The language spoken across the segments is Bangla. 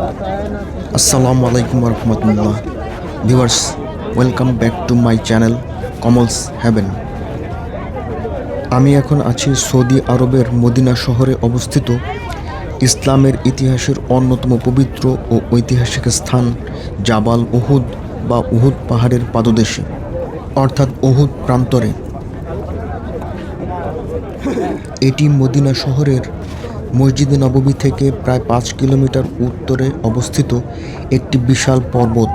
আসসালামু আলাইকুম রহমতুল্লাহ viewers, welcome back to my channel Kamal's heaven. আমি এখন আছি সৌদি আরবের মদিনা শহরে অবস্থিত ইসলামের ইতিহাসের অন্যতম পবিত্র ও ঐতিহাসিক স্থান জাবাল উহুদ বা উহুদ পাহাড়ের পাদদেশে, অর্থাৎ উহুদ প্রান্তরে। এটি মদিনা শহরের মসজিদে নববী থেকে প্রায় 5 কিলোমিটার উত্তরে অবস্থিত একটি বিশাল পর্বত,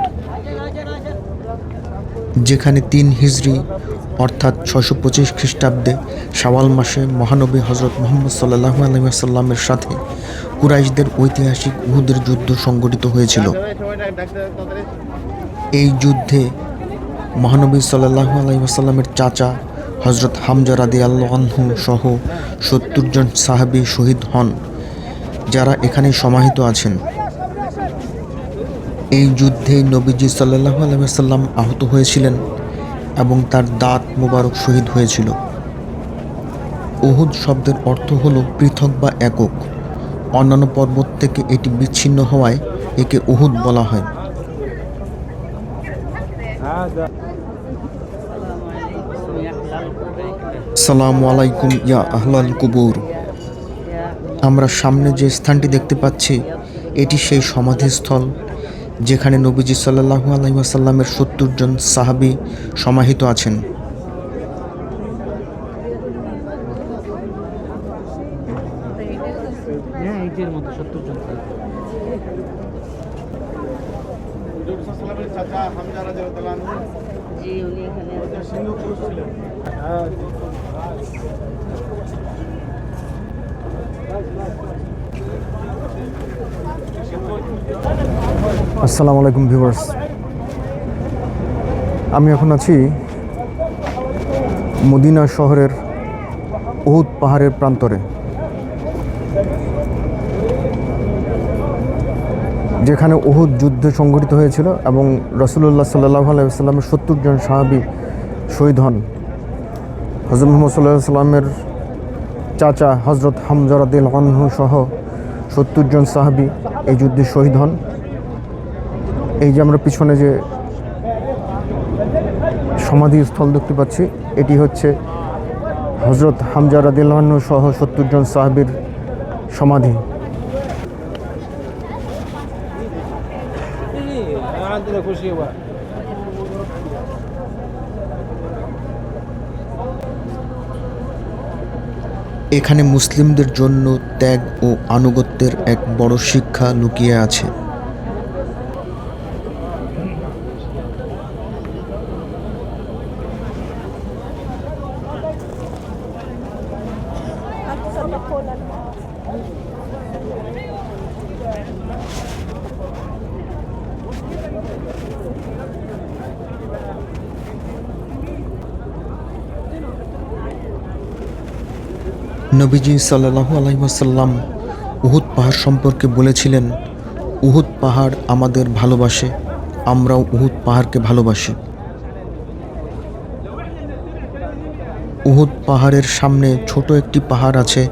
যেখানে 3 হিজরি অর্থাৎ 625 খ্রিস্টাব্দে শাওয়াল মাসে মহানবী হজরত মুহাম্মদ সাল্লাল্লাহু আলাইহি ওয়াসাল্লামের সাথে কুরাইশদের ঐতিহাসিক উহুদের যুদ্ধ সংঘটিত হয়েছিল। এই যুদ্ধে মহানবী সাল্লাল্লাহু আলাইহি ওয়াসাল্লামের চাচা হজরত হামজা রাদিয়াল্লাহু আনহু সহ 70 জন সাহাবী শহীদ হন, যারা এখানে সমাহিত আছেন। এই যুদ্ধে নবীজি সাল্লাল্লাহু আলাইহি ওয়াসাল্লাম আহত হয়েছিলেন এবং তার দাঁত মোবারক শহীদ হয়েছিল। উহুদ শব্দের অর্থ হল পৃথক বা একক। অন্যান্য পর্বত থেকে এটি বিচ্ছিন্ন হওয়ায় একে উহুদ বলা হয়। আসসালামু আলাইকুম ইয়া আহলাল কুবুর। আমরা সামনে যে স্থানটি দেখতে পাচ্ছি, এটি সেই সমাধিস্থল যেখানে নবীজি সাল্লাল্লাহু আলাইহি ওয়াসাল্লামের 70 জন সাহাবী সমাহিত আছেন। আসসালামু আলাইকুম ভিউয়ার্স, আমি এখন আছি মদিনা শহরের উহুদ পাহাড়ের প্রান্তরে, যেখানে উহুদ যুদ্ধ সংঘটিত হয়েছিল এবং রাসূলুল্লাহ সাল্লাল্লাহু আলাইহি ওয়াসাল্লামের 70 জন সাহাবী শহীদ হন। হযরত মুহাম্মদ সাল্লাল্লাহু আলাইহি ওয়াসাল্লামের চাচা হযরত হামজা রাদিয়াল্লাহু আনহু সহ 70 জন সাহাবী এই যুদ্ধে শহীদ হন। এই যে আমরা পিছনে যে সমাধিস্থল দেখতে পাচ্ছি, এটি হচ্ছে হযরত হামজা রাদিয়াল্লাহু আনহু সহ 70 জন সাহাবীর সমাধি। এখানে মুসলিমদের জন্য ত্যাগ ও আনুগত্যের এক বড় শিক্ষা লুকিয়ে আছে। নবীজি সাল্লাল্লাহু আলাইহি ওয়াসাল্লাম উহুদ পাহাড় সম্পর্কে বলেছিলেন, উহুদ পাহাড় আমাদের ভালোবাসে, আমরাও উহুদ পাহাড়কে ভালোবাসি। উহুদ পাহাড়ের সামনে ছোট একটি পাহাড় আছে,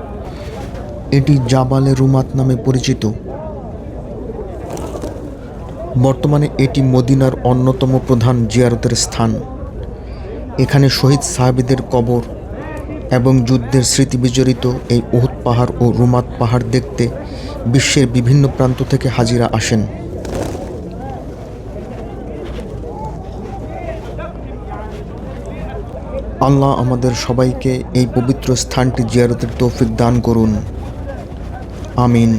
এটি জাবালে রুমাত নামে পরিচিত। বর্তমানে এটি মদিনার অন্যতম প্রধান জিয়ারতের স্থান। এখানে শহীদ সাহাবীদের কবর এবং যুদ্ধের স্মৃতি বিজড়িত এই উহুদ পাহাড় ও রুমাত পাহাড় দেখতে বিশ্বের বিভিন্ন প্রান্ত থেকে হাজিরা আসেন। আল্লাহ আমাদের সবাইকে এই পবিত্র স্থানটি জিয়ারতের তৌফিক দান করুন, আমিন।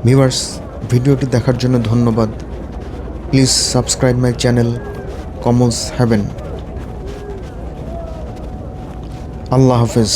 ভিউয়ার্স, ভিডিওটি দেখার জন্য ধন্যবাদ। Please subscribe my channel Kamal's heaven. আল্লাহ হাফেজ।